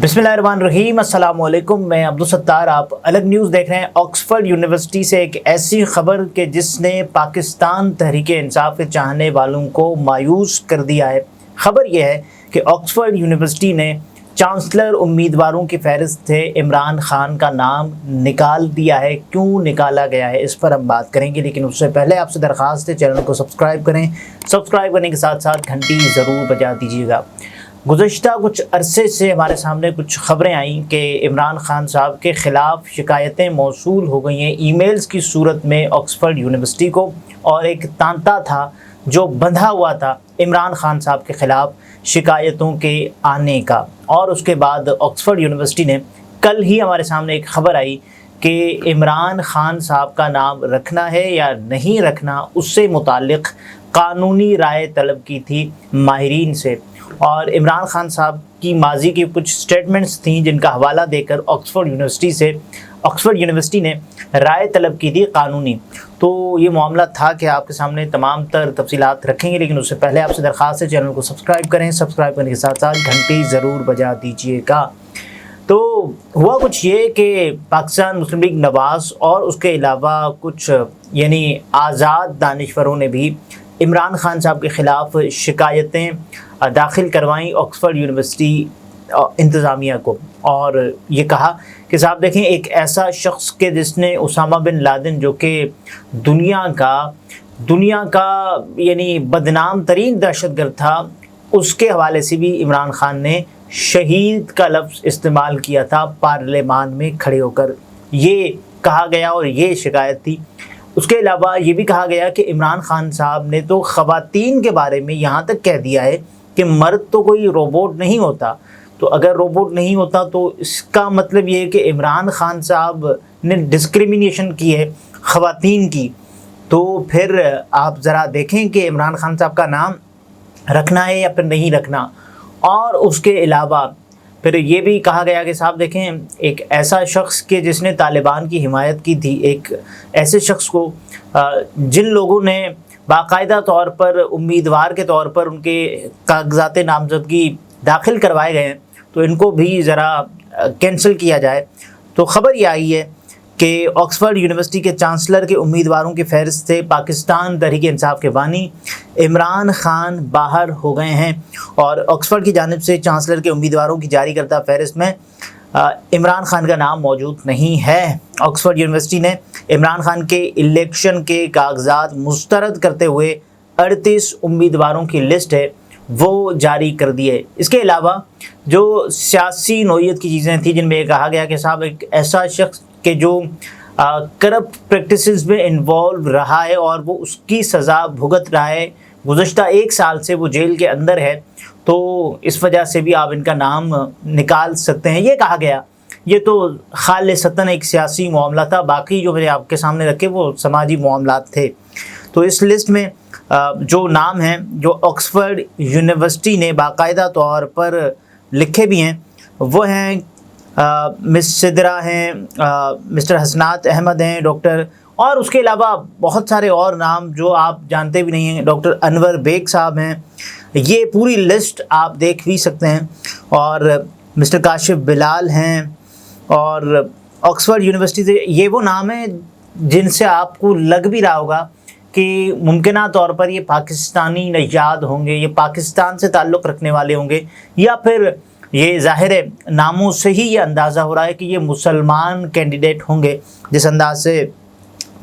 बिस्मिल्लाहिर्रहमानिर्रहीम, अस्सलाम वालेकुम। मैं अब्दुल सत्तार, आप अलग न्यूज़ देख रहे हैं। ऑक्सफोर्ड यूनिवर्सिटी से एक ऐसी खबर के जिसने पाकिस्तान तहरीक इंसाफ के चाहने वालों को मायूस कर दिया है। खबर यह है कि ऑक्सफोर्ड यूनिवर्सिटी ने चांसलर उम्मीदवारों की फहरिस्त से इमरान खान का नाम निकाल दिया है। क्यों निकाला गया है, इस पर हम बात करेंगे, लेकिन उससे पहले आपसे दरख्वास्त है चैनल को सब्सक्राइब करें। सब्सक्राइब करने के साथ साथ घंटी ज़रूर बजा दीजिएगा। गुज़श्ता कुछ अरसे से हमारे सामने कुछ ख़बरें आईं कि इमरान खान साहब के ख़िलाफ़ शिकायतें मौसूल हो गई हैं ईमेल्स की सूरत में ऑक्सफोर्ड यूनिवर्सिटी को, और एक तांता था जो बंधा हुआ था इमरान खान साहब के ख़िलाफ़ शिकायतों के आने का। और उसके बाद ऑक्सफोर्ड यूनिवर्सिटी ने कल ही हमारे सामने एक ख़बर आई कि इमरान खान साहब का नाम रखना है या नहीं रखना, उससे मुताल्लिक़ कानूनी राय तलब की थी माहिरीन से। और इमरान खान साहब की माजी की कुछ स्टेटमेंट्स थीं जिनका हवाला देकर ऑक्सफोर्ड यूनिवर्सिटी ने राय तलब की थी कानूनी। तो ये मामला था कि आपके सामने तमाम तर तफसीलात रखेंगे, लेकिन उससे पहले आपसे दरख्वास्त है चैनल को सब्सक्राइब करें। सब्सक्राइब करने के साथ साथ घंटी ज़रूर बजा दीजिएगा। तो हुआ कुछ ये कि पाकिस्तान मुस्लिम लीग नवाज़ और उसके अलावा कुछ यानी आज़ाद दानिशवरों ने भी इमरान खान साहब के ख़िलाफ़ शिकायतें दाखिल करवाई ऑक्सफोर्ड यूनिवर्सिटी इंतज़ामिया को, और ये कहा कि साहब देखें, एक ऐसा शख्स के जिसने उसामा बिन लादेन जो कि दुनिया का यानी बदनाम तरीन दहशतगर्द था, उसके हवाले से भी इमरान खान ने शहीद का लफ्ज़ इस्तेमाल किया था पार्लियामान में खड़े होकर। ये कहा गया और ये शिकायत थी। उसके अलावा ये भी कहा गया कि इमरान खान साहब ने तो ख़वातीन के बारे में यहाँ तक कह दिया है कि मर्द तो कोई रोबोट नहीं होता। तो अगर रोबोट नहीं होता तो इसका मतलब ये है कि इमरान खान साहब ने डिस्क्रिमिनेशन की है ख़वातीन की। तो फिर आप ज़रा देखें कि इमरान खान साहब का नाम रखना है या फिर नहीं रखना। और उसके अलावा फिर ये भी कहा गया कि साहब देखें, एक ऐसा शख्स के जिसने तालिबान की हिमायत की थी, एक ऐसे शख्स को जिन लोगों ने बाकायदा तौर पर उम्मीदवार के तौर पर उनके कागजात नामज़दगी दाखिल करवाए गए हैं, तो इनको भी ज़रा कैंसिल किया जाए। तो ख़बर ये आई है कि ऑक्सफोर्ड यूनिवर्सिटी के चांसलर के उम्मीदवारों की फहरिस्त से पाकिस्तान तहरीक इंसाफ के बानी इमरान खान बाहर हो गए हैं, और ऑक्सफोर्ड की जानिब से चांसलर के उम्मीदवारों की जारी करदा फहरिस्त में इमरान खान का नाम मौजूद नहीं है। ऑक्सफोर्ड यूनिवर्सिटी ने इमरान खान के इलेक्शन के कागजात मुस्तरद करते हुए 38 उम्मीदवारों की लिस्ट है वो जारी कर दी है। इसके अलावा जो सियासी नोयत की चीज़ें थी जिनमें कहा गया कि साहब एक ऐसा शख्स के जो करप्ट प्रैक्टिसेस में इन्वॉल्व रहा है और वो उसकी सज़ा भुगत रहा है, गुज़श्ता 1 साल से वो जेल के अंदर है, तो इस वजह से भी आप इनका नाम निकाल सकते हैं, ये कहा गया। ये तो खालिसतन एक सियासी मामला था, बाकी जो मैंने आपके सामने रखे वो समाजी मामलात थे। तो इस लिस्ट में जो नाम हैं जो ऑक्सफोर्ड यूनिवर्सिटी ने बाकायदा तौर पर लिखे भी हैं वो हैं मिस सिदरा हैं, मिस्टर हसनात अहमद हैं, डॉक्टर, और उसके अलावा बहुत सारे और नाम जो आप जानते भी नहीं हैं, डॉक्टर अनवर बेग साहब हैं। ये पूरी लिस्ट आप देख भी सकते हैं। और मिस्टर काशिफ बिलाल हैं। और ऑक्सफोर्ड यूनिवर्सिटी से ये वो नाम हैं जिनसे आपको लग भी रहा होगा कि मुमकिना तौर पर ये पाकिस्तानी नजाद होंगे, ये पाकिस्तान से ताल्लुक़ रखने वाले होंगे, या फिर ये ज़ाहिर है नामों से ही ये अंदाज़ा हो रहा है कि ये मुसलमान कैंडिडेट होंगे जिस अंदाज से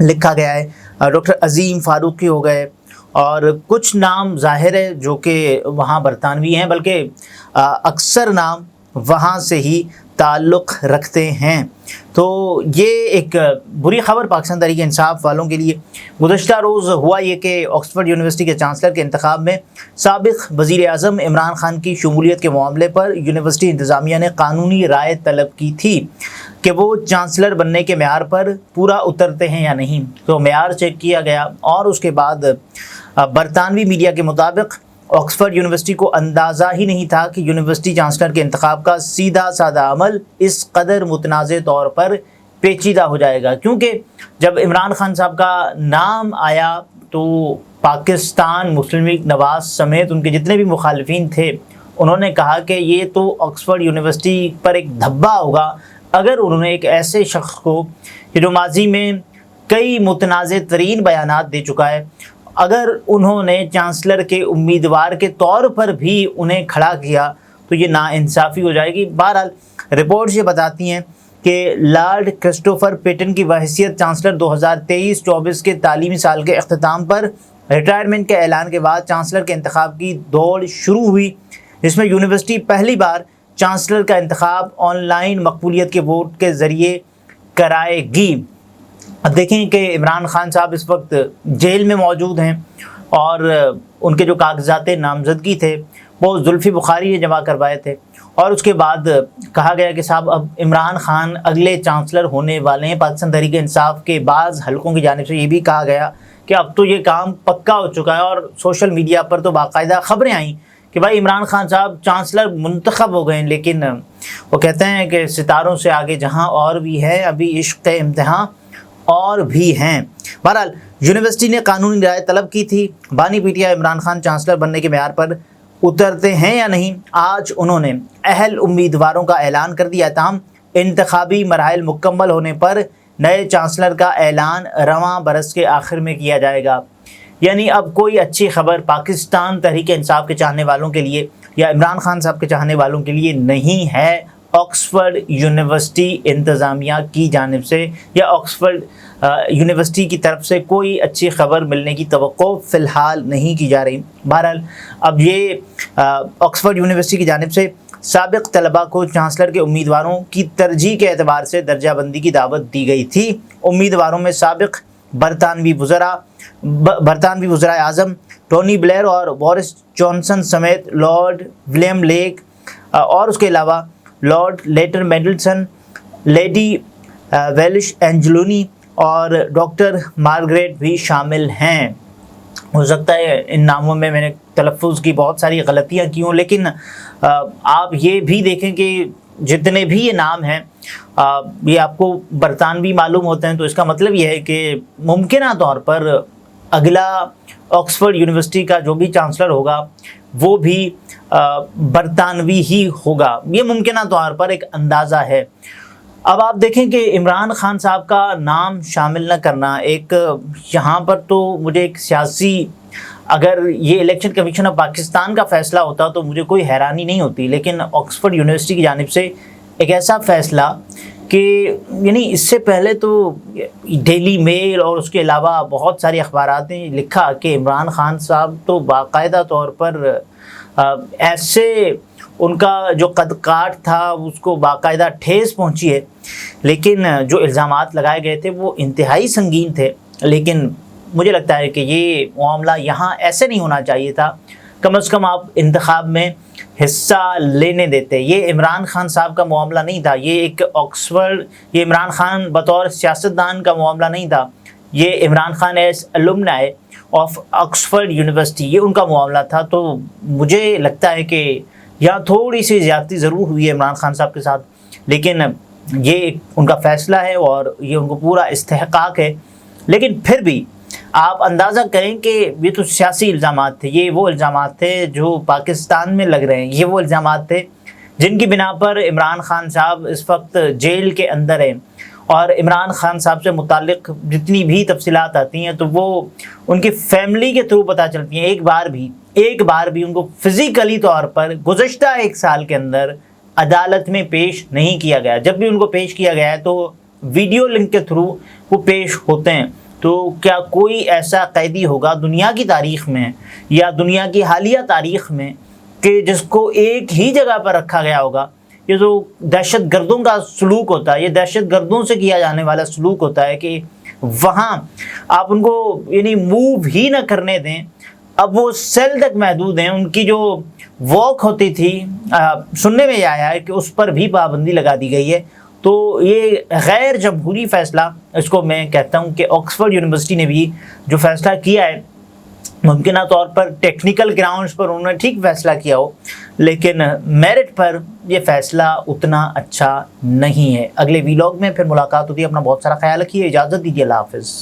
लिखा गया है। डॉक्टर अज़ीम फ़ारूक़ी हो गए, और कुछ नाम ज़ाहिर है जो कि वहाँ बरतानवी हैं, बल्कि अक्सर नाम वहाँ से ही ताल्लुक़ रखते हैं। तो ये एक बुरी ख़बर पाकिस्तान तहरीक इंसाफ वालों के लिए। गुज़श्ता रोज़ हुआ ये कि ऑक्सफोर्ड यूनिवर्सिटी के चांसलर के इंतखाब में साबिक़ वज़ीर आज़म इमरान खान की शमूलियत के मामले पर यूनिवर्सिटी इंतज़ामिया ने कानूनी राय तलब की थी कि वो चांसलर बनने के मेयार पर पूरा उतरते हैं या नहीं। तो मेयार चेक किया गया, और उसके बाद बरतानवी मीडिया के मुताबिक ऑक्सफोर्ड यूनिवर्सिटी को अंदाज़ा ही नहीं था कि यूनिवर्सिटी चांसलर के इंतखाब का सीधा साधा अमल इस कदर मुतनाज़े तौर पर पेचीदा हो जाएगा, क्योंकि जब इमरान खान साहब का नाम आया तो पाकिस्तान मुस्लिम लीग नवाज़ समेत उनके जितने भी मुखालिफिन थे انہوں نے کہا کہ یہ تو آکسفورڈ یونیورسٹی پر ایک دھبا ہوگا اگر انہوں نے ایک ایسے شخص کو کہ جو ماضی میں کئی متنازع ترین بیانات دے چکا ہے، اگر انہوں نے چانسلر کے امیدوار کے طور پر بھی انہیں کھڑا کیا تو یہ ناانصافی ہو جائے گی۔ بہرحال رپورٹس یہ بتاتی ہیں کہ لارڈ کرسٹوفر پیٹن کی بحیثیت چانسلر 2023-24 کے تعلیمی سال کے اختتام پر ریٹائرمنٹ کے اعلان کے بعد چانسلر کے انتخاب کی دوڑ شروع ہوئی، جس میں یونیورسٹی پہلی بار چانسلر کا انتخاب آن لائن مقبولیت کے ووٹ کے ذریعے کرائے گی۔ اب دیکھیں کہ عمران خان صاحب اس وقت جیل میں موجود ہیں اور ان کے جو کاغذات نامزدگی تھے وہ زلفی بخاری نے جمع کروائے تھے، اور اس کے بعد کہا گیا کہ صاحب اب عمران خان اگلے چانسلر ہونے والے ہیں۔ پاکستان تحریک انصاف کے بعض حلقوں کی جانب سے یہ بھی کہا گیا کہ اب تو یہ کام پکا ہو چکا ہے، اور سوشل میڈیا پر تو باقاعدہ خبریں آئیں کہ بھائی عمران خان صاحب چانسلر منتخب ہو گئے ہیں۔ لیکن وہ کہتے ہیں کہ ستاروں سے آگے جہاں اور بھی ہے، ابھی عشق امتحان اور بھی ہیں۔ بہرحال یونیورسٹی نے قانونی رائے طلب کی تھی۔ بانی P T I Imran Khan chancellor بننے کے معیار پر اترتے ہیں یا نہیں، آج انہوں نے اہل امیدواروں کا اعلان کر دیا۔ تاہم انتخابی مراحل مکمل ہونے پر نئے چانسلر کا اعلان رواں برس کے آخر میں کیا جائے گا۔ یعنی اب کوئی اچھی خبر پاکستان تحریک انصاف کے چاہنے والوں کے لیے یا عمران خان صاحب کے چاہنے والوں کے لیے نہیں ہے۔ آکسفورڈ یونیورسٹی انتظامیہ کی جانب سے یا آکسفورڈ یونیورسٹی کی طرف سے کوئی اچھی خبر ملنے کی توقع فی الحال نہیں کی جا رہی۔ بہرحال اب یہ آکسفورڈ یونیورسٹی کی جانب سے سابق طلباء کو چانسلر کے امیدواروں کی ترجیح کے اعتبار سے درجہ بندی کی دعوت دی گئی تھی۔ امیدواروں میں سابق برطانوی وزراء اعظم ٹونی بلیئر اور بورس جانسن سمیت لارڈ ولیم لیک اور اس کے علاوہ لارڈ لیٹر مینڈلسن، لیڈی ویلش اینجلونی اور ڈاکٹر مارگریٹ بھی شامل ہیں۔ ہو سکتا ہے ان ناموں میں نے تلفظ کی بہت ساری غلطیاں کی ہوں، لیکن آپ یہ بھی دیکھیں کہ جتنے بھی یہ نام ہیں یہ آپ کو برطانوی معلوم ہوتے ہیں، تو اس کا مطلب یہ ہے کہ ممکنہ طور پر اگلا آکسفورڈ یونیورسٹی کا جو بھی چانسلر ہوگا وہ بھی برطانوی ہی ہوگا۔ یہ ممکنہ طور پر ایک اندازہ ہے۔ اب آپ دیکھیں کہ عمران خان صاحب کا نام شامل نہ کرنا ایک یہاں پر تو مجھے ایک سیاسی، اگر یہ الیکشن کمیشن آف پاکستان کا فیصلہ ہوتا تو مجھے کوئی حیرانی نہیں ہوتی، لیکن آکسفورڈ یونیورسٹی کی جانب سے ایک ایسا فیصلہ کہ یعنی اس سے پہلے تو ڈیلی میل اور اس کے علاوہ بہت ساری اخبارات نے لکھا کہ عمران خان صاحب تو باقاعدہ طور پر ایسے ان کا جو قد کاٹ تھا اس کو باقاعدہ ٹھیس پہنچی ہے، لیکن جو الزامات لگائے گئے تھے وہ انتہائی سنگین تھے۔ لیکن مجھے لگتا ہے کہ یہ معاملہ یہاں ایسے نہیں ہونا چاہیے تھا، کم از کم آپ انتخاب میں حصہ لینے دیتے۔ یہ عمران خان صاحب کا معاملہ نہیں تھا، یہ ایک آکسفورڈ، یہ عمران خان بطور سیاستدان کا معاملہ نہیں تھا، یہ Imran Khan as الومنائی of Oxford university یہ ان کا معاملہ تھا۔ تو مجھے لگتا ہے کہ یہاں تھوڑی سی زیادتی ضرور ہوئی ہے عمران خان صاحب کے ساتھ، لیکن یہ ان کا فیصلہ ہے اور یہ ان کو پورا استحقاق ہے۔ لیکن پھر بھی آپ اندازہ کریں کہ یہ تو سیاسی الزامات تھے، یہ وہ الزامات تھے جو پاکستان میں لگ رہے ہیں، یہ وہ الزامات تھے جن کی بنا پر عمران خان صاحب اس وقت جیل کے اندر ہیں، اور عمران خان صاحب سے متعلق جتنی بھی تفصیلات آتی ہیں تو وہ ان کی فیملی کے تھرو پتہ چلتی ہیں۔ ایک بار بھی ان کو فزیکلی طور پر گزشتہ ایک سال کے اندر عدالت میں پیش نہیں کیا گیا۔ جب بھی ان کو پیش کیا گیا ہے تو ویڈیو لنک کے تھرو وہ پیش ہوتے ہیں۔ تو کیا کوئی ایسا قیدی ہوگا دنیا کی تاریخ میں یا دنیا کی حالیہ تاریخ میں کہ جس کو ایک ہی جگہ پر رکھا گیا ہوگا؟ یہ جو دہشت گردوں کا سلوک ہوتا ہے، یہ دہشت گردوں سے کیا جانے والا سلوک ہوتا ہے کہ وہاں آپ ان کو یعنی موو ہی نہ کرنے دیں۔ اب وہ سیل تک محدود ہیں، ان کی جو واک ہوتی تھی سننے میں یہ آیا ہے کہ اس پر بھی پابندی لگا دی گئی ہے۔ تو یہ غیر جمہوری فیصلہ، اس کو میں کہتا ہوں کہ آکسفورڈ یونیورسٹی نے بھی جو فیصلہ کیا ہے، ممکنہ طور پر ٹیکنیکل گراؤنڈز پر انہوں نے ٹھیک فیصلہ کیا ہو، لیکن میرٹ پر یہ فیصلہ اتنا اچھا نہیں ہے۔ اگلے ویلاگ میں پھر ملاقات ہوتی ہے۔ اپنا بہت سارا خیال رکھیے، اجازت دیجیے، اللہ حافظ۔